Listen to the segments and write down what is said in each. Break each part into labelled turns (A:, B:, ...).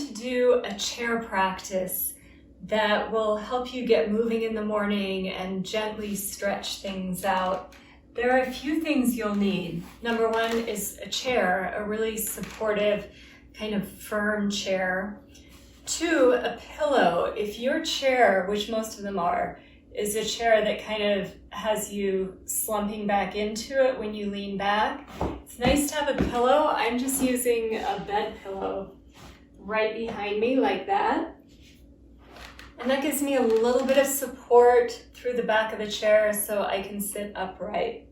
A: to do a chair practice that will help you get moving in the morning and gently stretch things out. There are a few things you'll need. Number one is a chair, a really supportive, kind of firm chair. Two, a pillow. If your chair, which most of them are, is a chair that kind of has you slumping back into it when you lean back, it's nice to have a pillow. I'm just using a bed pillow right behind me like that. And that gives me a little bit of support through the back of the chair so I can sit upright.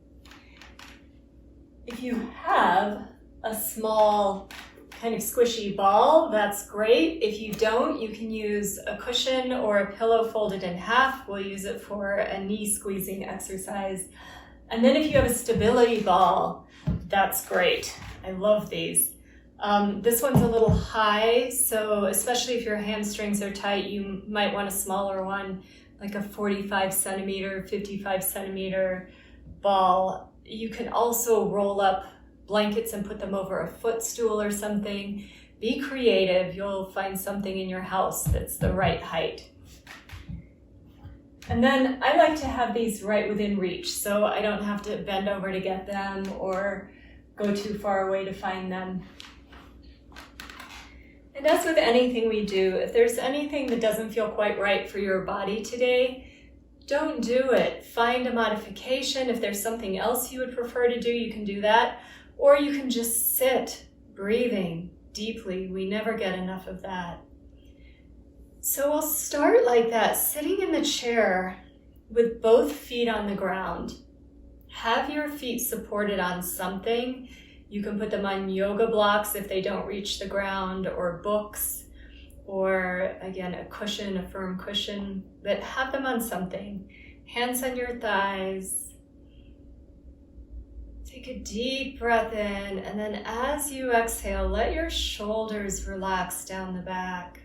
A: If you have a small kind of squishy ball, that's great. If you don't, you can use a cushion or a pillow folded in half. We'll use it for a knee squeezing exercise. And then if you have a stability ball, that's great. I love these. This one's a little high, so especially if your hamstrings are tight, you might want a smaller one, like a 45 centimeter, 55 centimeter ball. You can also roll up blankets and put them over a footstool or something. Be creative. You'll find something in your house that's the right height. And then I like to have these right within reach, so I don't have to bend over to get them or go too far away to find them. And as with anything we do, if there's anything that doesn't feel quite right for your body today, don't do it. Find a modification. If there's something else you would prefer to do, you can do that. Or you can just sit, breathing deeply. We never get enough of that. So we'll start like that, sitting in the chair with both feet on the ground. Have your feet supported on something. You can put them on yoga blocks if they don't reach the ground, or books, or again, a cushion, a firm cushion, but have them on something. Hands on your thighs. Take a deep breath in, and then as you exhale, let your shoulders relax down the back.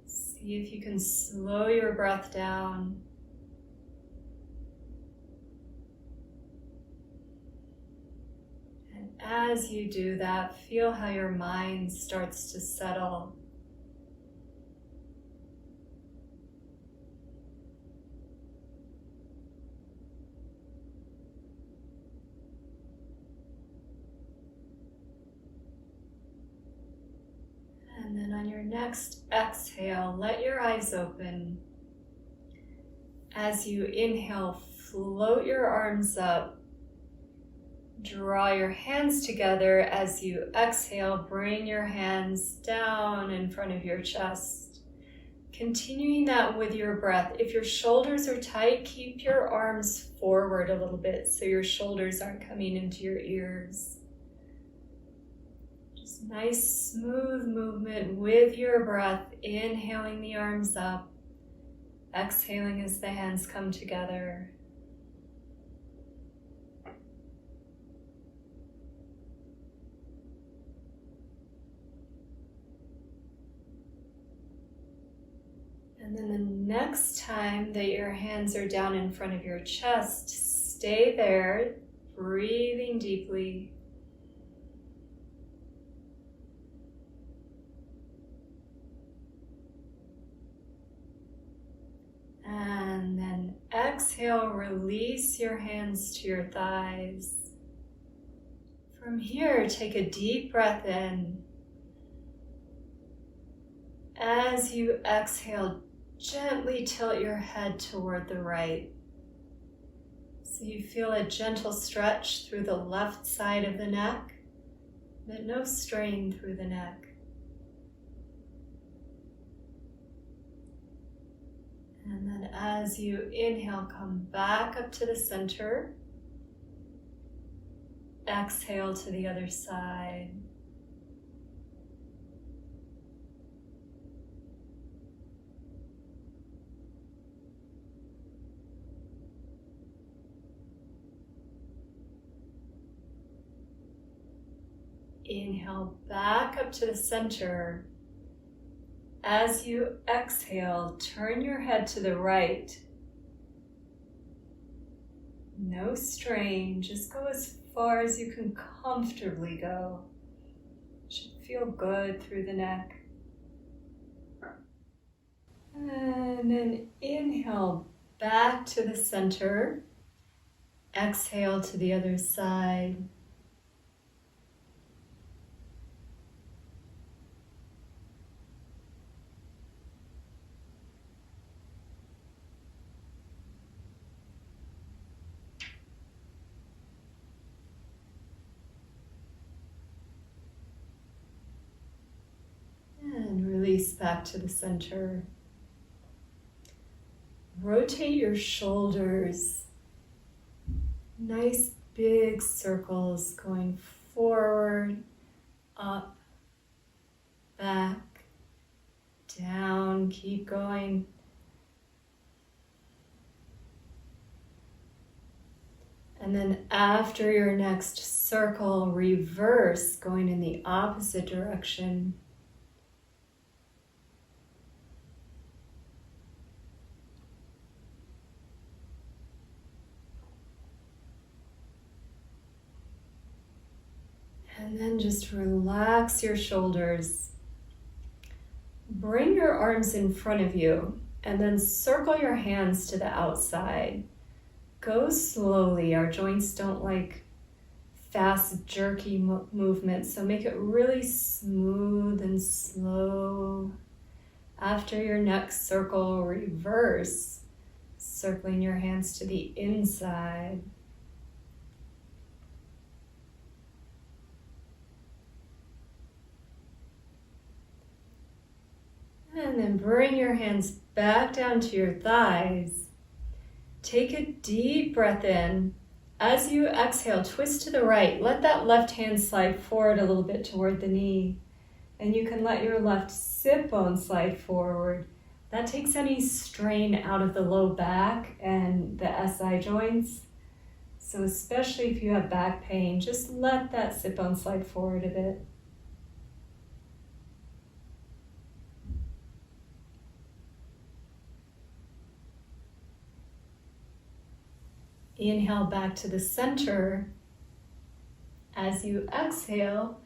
A: See if you can slow your breath down. And as you do that, feel how your mind starts to settle. And then on your next exhale, let your eyes open. As you inhale, float your arms up. Draw your hands together. As you exhale, bring your hands down in front of your chest. Continuing that with your breath. If your shoulders are tight, keep your arms forward a little bit so your shoulders aren't coming into your ears. Nice smooth movement with your breath, inhaling the arms up, exhaling as the hands come together. And then the next time that your hands are down in front of your chest, stay there, breathing deeply. And then exhale, release your hands to your thighs. From here, take a deep breath in. As you exhale, gently tilt your head toward the right. So you feel a gentle stretch through the left side of the neck, but no strain through the neck. And then as you inhale, come back up to the center. Exhale to the other side. Inhale back up to the center. As you exhale, turn your head to the right. No strain, just go as far as you can comfortably go. Should feel good through the neck. And then inhale back to the center. Exhale to the other side. And release back to the center. Rotate your shoulders. Nice big circles going forward, up, back, down. Keep going. And then after your next circle, reverse, going in the opposite direction. And then just relax your shoulders. Bring your arms in front of you and then circle your hands to the outside. Go slowly. Our joints don't like fast, jerky movements, so make it really smooth and slow. After your next circle, reverse, circling your hands to the inside. And then bring your hands back down to your thighs. Take a deep breath in. As you exhale, twist to the right. Let that left hand slide forward a little bit toward the knee. And you can let your left sit bone slide forward. That takes any strain out of the low back and the SI joints. So especially if you have back pain, just let that sit bone slide forward a bit. Inhale back to the center. As you exhale,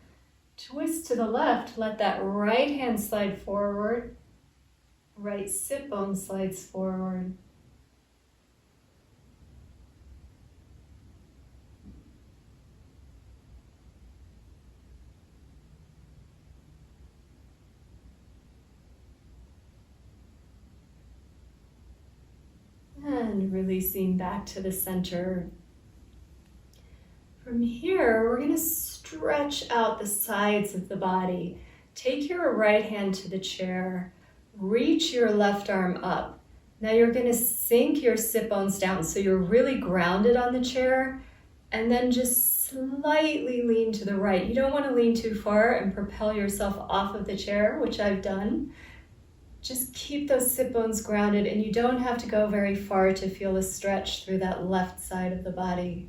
A: twist to the left. Let that right hand slide forward. Right sit bone slides forward. And releasing back to the center. From here, we're going to stretch out the sides of the body. Take your right hand to the chair. Reach your left arm up. Now you're going to sink your sit bones down so you're really grounded on the chair, and then just slightly lean to the right. You don't want to lean too far and propel yourself off of the chair, which I've done. Just keep those sit bones grounded, and you don't have to go very far to feel a stretch through that left side of the body.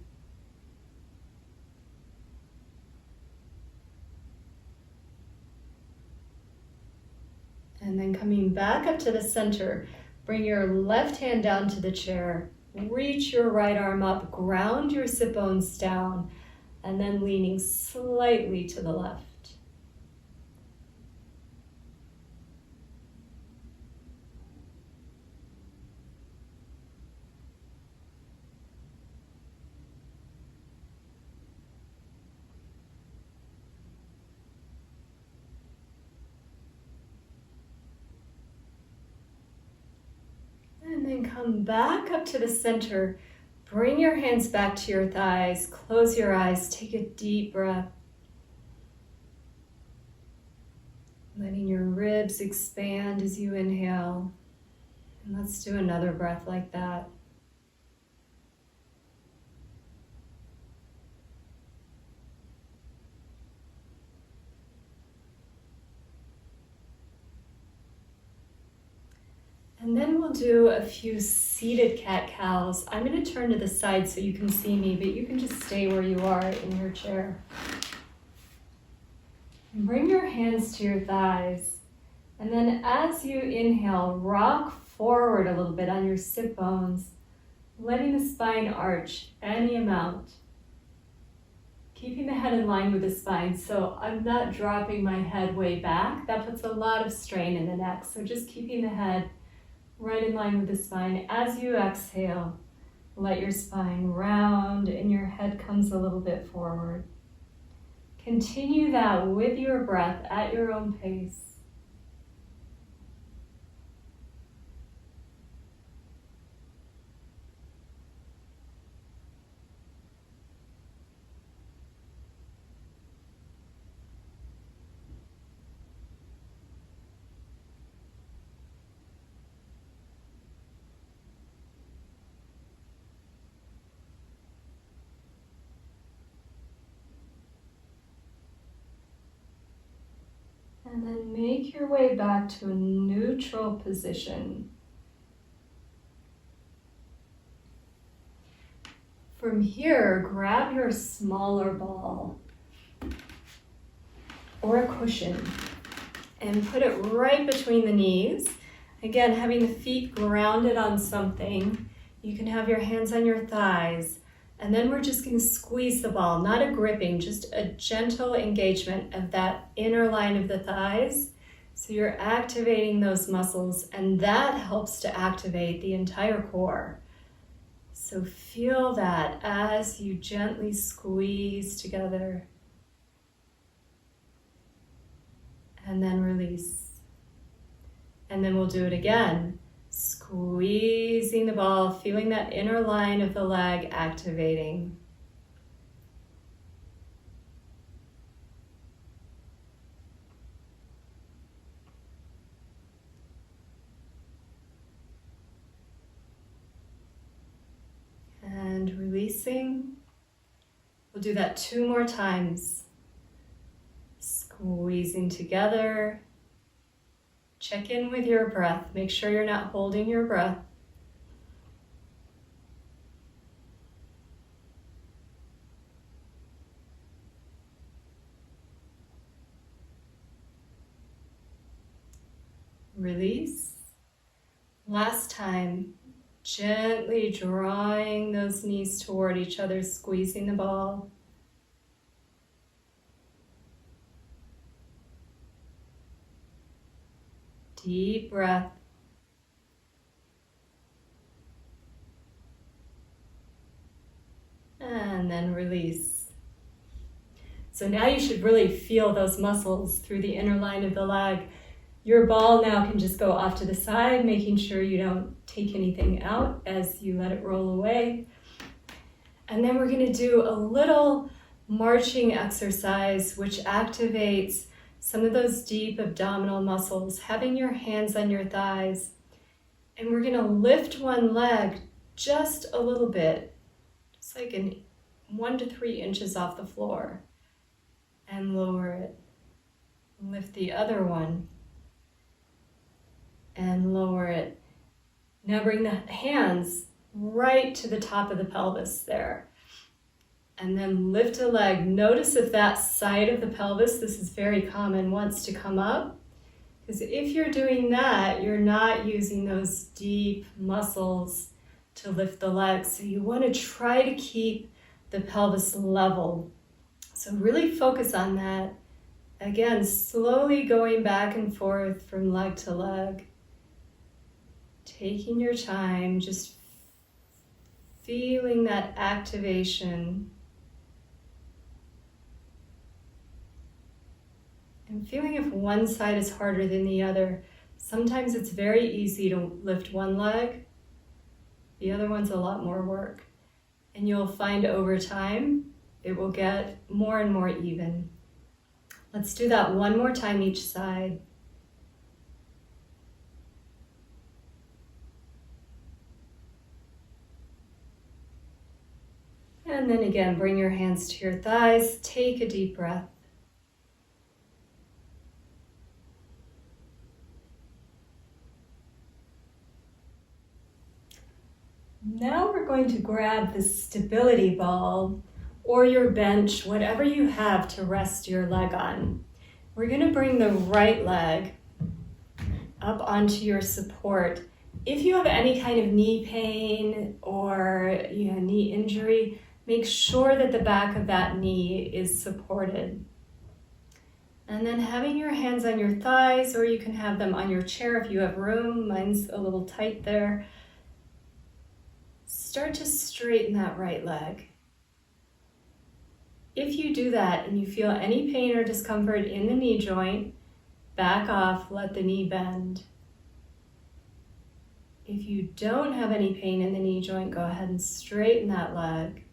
A: And then coming back up to the center, bring your left hand down to the chair, reach your right arm up, ground your sit bones down, and then leaning slightly to the left. And then come back up to the center. Bring your hands back to your thighs. Close your eyes. Take a deep breath. Letting your ribs expand as you inhale. And let's do another breath like that. And then we'll do a few seated cat-cows. I'm going to turn to the side so you can see me, but you can just stay where you are in your chair. And bring your hands to your thighs. And then as you inhale, rock forward a little bit on your sit bones. letting the spine arch any amount. Keeping the head in line with the spine, so I'm not dropping my head way back. That puts a lot of strain in the neck. So just keeping the head right in line with the spine. As you exhale, let your spine round and your head comes a little bit forward. Continue that with your breath at your own pace. And then make your way back to a neutral position. From here, grab your smaller ball or a cushion and put it right between the knees. Again, having the feet grounded on something. You can have your hands on your thighs. And then we're just going to squeeze the ball, not a gripping, just a gentle engagement of that inner line of the thighs. So you're activating those muscles, and that helps to activate the entire core. So feel that as you gently squeeze together. And then release. And then we'll do it again. Squeezing the ball, feeling that inner line of the leg activating. And releasing. We'll do that 2 more times. Squeezing together. Check in with your breath. Make sure you're not holding your breath. Release. Last time, gently drawing those knees toward each other, squeezing the ball. Deep breath. And then release. So now you should really feel those muscles through the inner line of the leg. Your ball now can just go off to the side, making sure you don't take anything out as you let it roll away. And then we're going to do a little marching exercise which activates some of those deep abdominal muscles, having your hands on your thighs. And we're going to lift one leg just a little bit, just like 1 to 3 inches off the floor, and lower it. Lift the other one and lower it. Now bring the hands right to the top of the pelvis there. And then lift a leg. Notice if that side of the pelvis, this is very common, wants to come up. Because if you're doing that, you're not using those deep muscles to lift the legs. So you want to try to keep the pelvis level. So really focus on that. Again, slowly going back and forth from leg to leg. Taking your time, just feeling that activation. And feeling if one side is harder than the other. Sometimes it's very easy to lift one leg. The other one's a lot more work. And you'll find over time, it will get more and more even. Let's do that one more time each side. And then again, bring your hands to your thighs. Take a deep breath. Now we're going to grab the stability ball or your bench, whatever you have to rest your leg on. We're going to bring the right leg up onto your support If you have any kind of knee pain or knee injury, make sure that the back of that knee is supported. And then having your hands on your thighs, or you can have them on your chair if you have room. Mine's a little tight there. Start to straighten that right leg. If you do that and you feel any pain or discomfort in the knee joint, back off, let the knee bend. If you don't have any pain in the knee joint, go ahead and straighten that leg.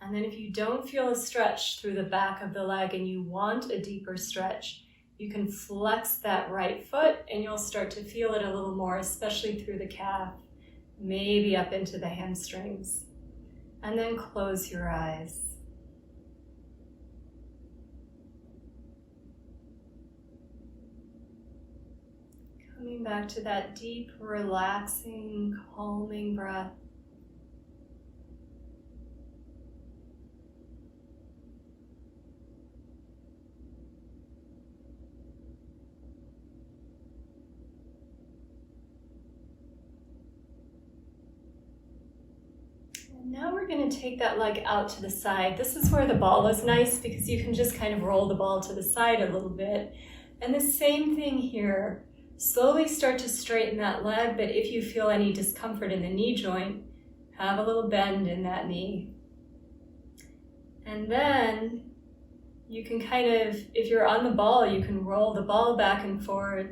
A: And then if you don't feel a stretch through the back of the leg and you want a deeper stretch, you can flex that right foot and you'll start to feel it a little more, especially through the calf, maybe up into the hamstrings. And then close your eyes. Coming back to that deep, relaxing, calming breath. And now we're going to take that leg out to the side. This is where the ball is nice because you can just kind of roll the ball to the side a little bit. And the same thing here. Slowly start to straighten that leg, but if you feel any discomfort in the knee joint, have a little bend in that knee. And then you can kind of, if you're on the ball, you can roll the ball back and forth,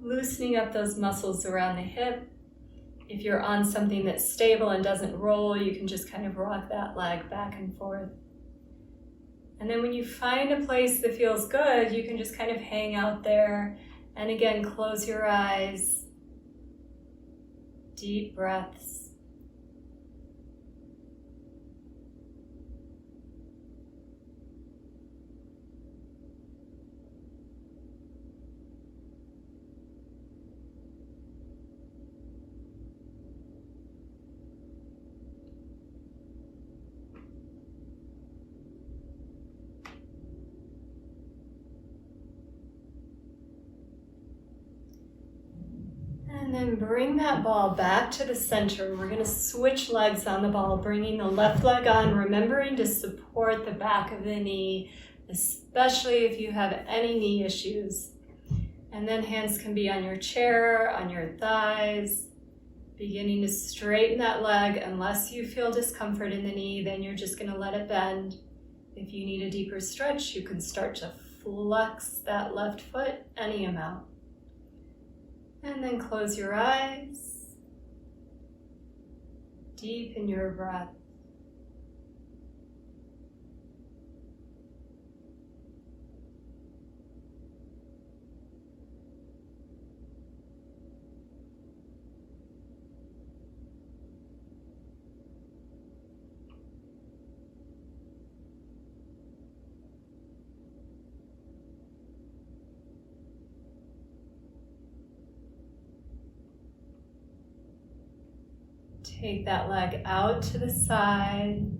A: loosening up those muscles around the hip. If you're on something that's stable and doesn't roll, you can just kind of rock that leg back and forth. And then when you find a place that feels good, you can just kind of hang out there. And again, close your eyes, deep breaths. And then bring that ball back to the center. We're going to switch legs on the ball, bringing the left leg on, remembering to support the back of the knee, especially if you have any knee issues. And then hands can be on your chair, on your thighs, beginning to straighten that leg. Unless you feel discomfort in the knee, then you're just going to let it bend. If you need a deeper stretch, you can start to flex that left foot any amount. And then close your eyes, deepen your breath. Take that leg out to the side.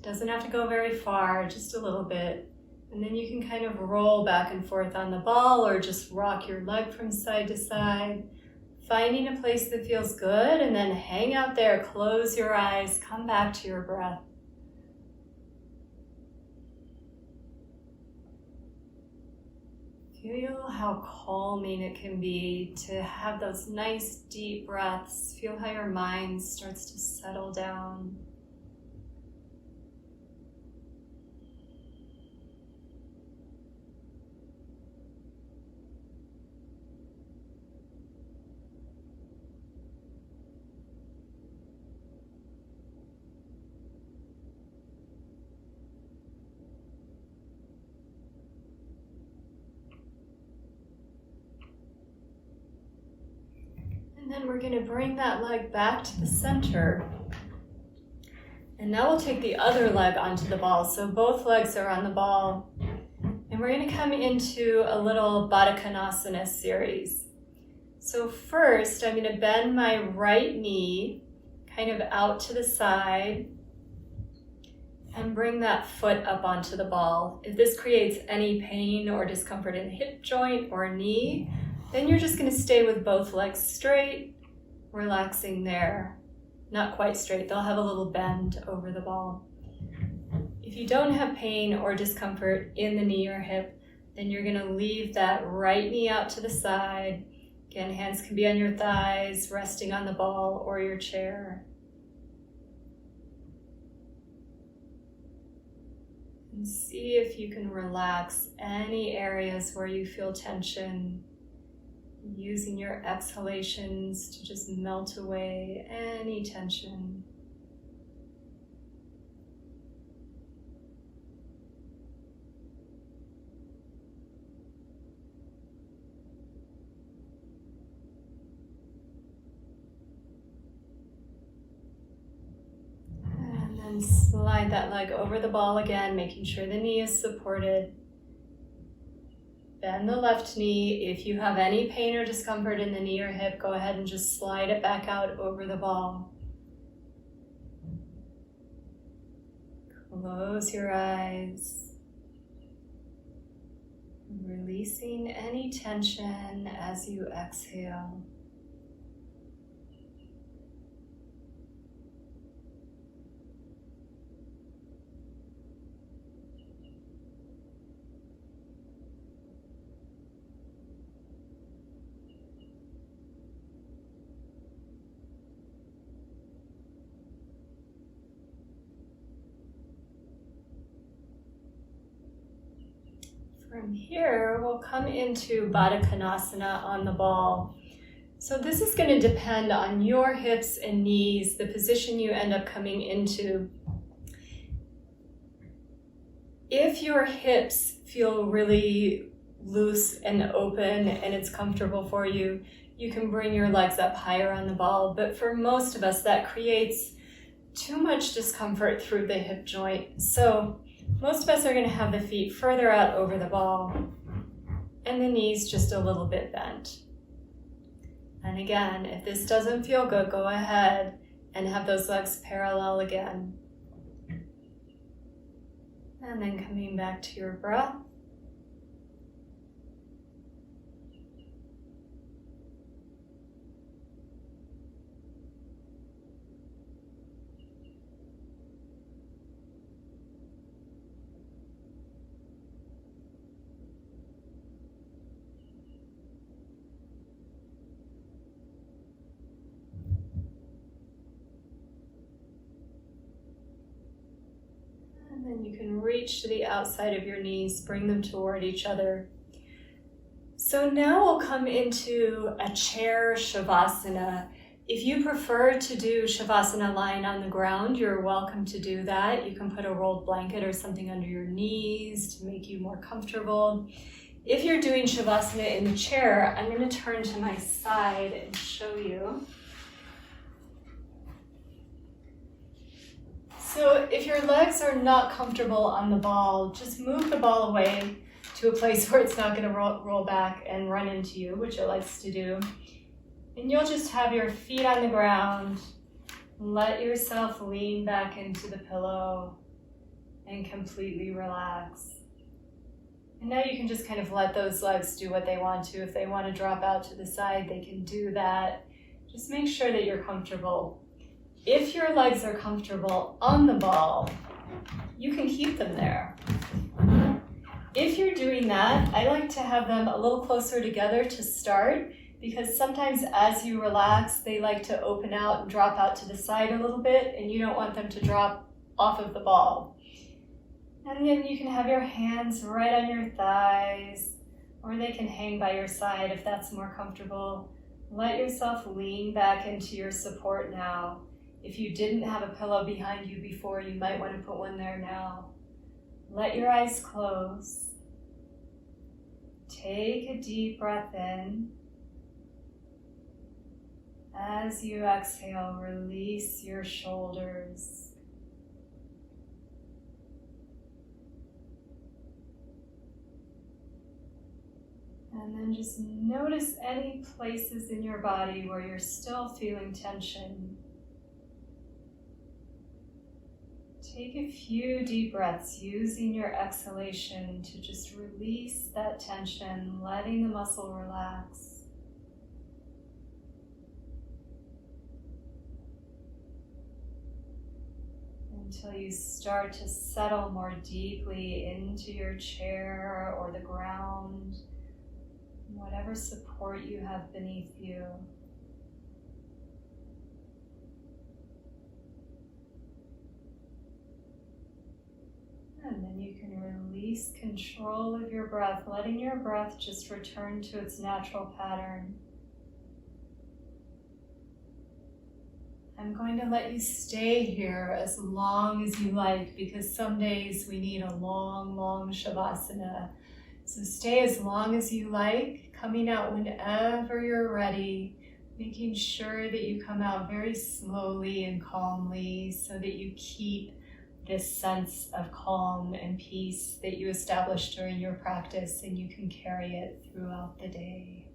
A: Doesn't have to go very far, just a little bit. And then you can kind of roll back and forth on the ball or just rock your leg from side to side, finding a place that feels good, and then hang out there, close your eyes, come back to your breath. Feel how calming it can be to have those nice deep breaths. Feel how your mind starts to settle down. And then we're going to bring that leg back to the center. And now we'll take the other leg onto the ball. So both legs are on the ball. And we're going to come into a little Baddha Konasana series. So first, I'm going to bend my right knee kind of out to the side and bring that foot up onto the ball. If this creates any pain or discomfort in the hip joint or knee, Then you're just going to stay with both legs straight, relaxing there. Not quite straight, they'll have a little bend over the ball. If you don't have pain or discomfort in the knee or hip, then you're going to leave that right knee out to the side. Again, hands can be on your thighs, resting on the ball or your chair. And see if you can relax any areas where you feel tension, using your exhalations to just melt away any tension. And then slide that leg over the ball again, making sure the knee is supported. Bend the left knee. If you have any pain or discomfort in the knee or hip, go ahead and just slide it back out over the ball. Close your eyes. Releasing any tension as you exhale. From here, we'll come into Baddha Konasana on the ball. So this is going to depend on your hips and knees, the position you end up coming into. If your hips feel really loose and open and it's comfortable for you, you can bring your legs up higher on the ball. But for most of us, that creates too much discomfort through the hip joint. So most of us are going to have the feet further out over the ball and the knees just a little bit bent. And again, if this doesn't feel good, go ahead and have those legs parallel again. And then coming back to your breath. And then you can reach to the outside of your knees, bring them toward each other. So now we'll come into a chair Shavasana. If you prefer to do Shavasana lying on the ground, you're welcome to do that. You can put a rolled blanket or something under your knees to make you more comfortable. If you're doing Shavasana in the chair, I'm going to turn to my side and show you. So if your legs are not comfortable on the ball, just move the ball away to a place where it's not going to roll back and run into you, which it likes to do. And you'll just have your feet on the ground. Let yourself lean back into the pillow and completely relax. And now you can just kind of let those legs do what they want to. If they want to drop out to the side, they can do that. Just make sure that you're comfortable. If your legs are comfortable on the ball, you can keep them there. If you're doing that, I like to have them a little closer together to start, because sometimes as you relax, they like to open out and drop out to the side a little bit, and you don't want them to drop off of the ball. And then you can have your hands right on your thighs, or they can hang by your side if that's more comfortable. Let yourself lean back into your support now. If you didn't have a pillow behind you before, you might want to put one there now. Let your eyes close. Take a deep breath in. As you exhale, release your shoulders. And then just notice any places in your body where you're still feeling tension. Take a few deep breaths using your exhalation to just release that tension, letting the muscle relax. until you start to settle more deeply into your chair or the ground, whatever support you have beneath you. And then you can release control of your breath, letting your breath just return to its natural pattern. I'm going to let you stay here as long as you like, because some days we need a long, long Shavasana. So stay as long as you like, coming out whenever you're ready, making sure that you come out very slowly and calmly so that you keep this sense of calm and peace that you established during your practice, and you can carry it throughout the day.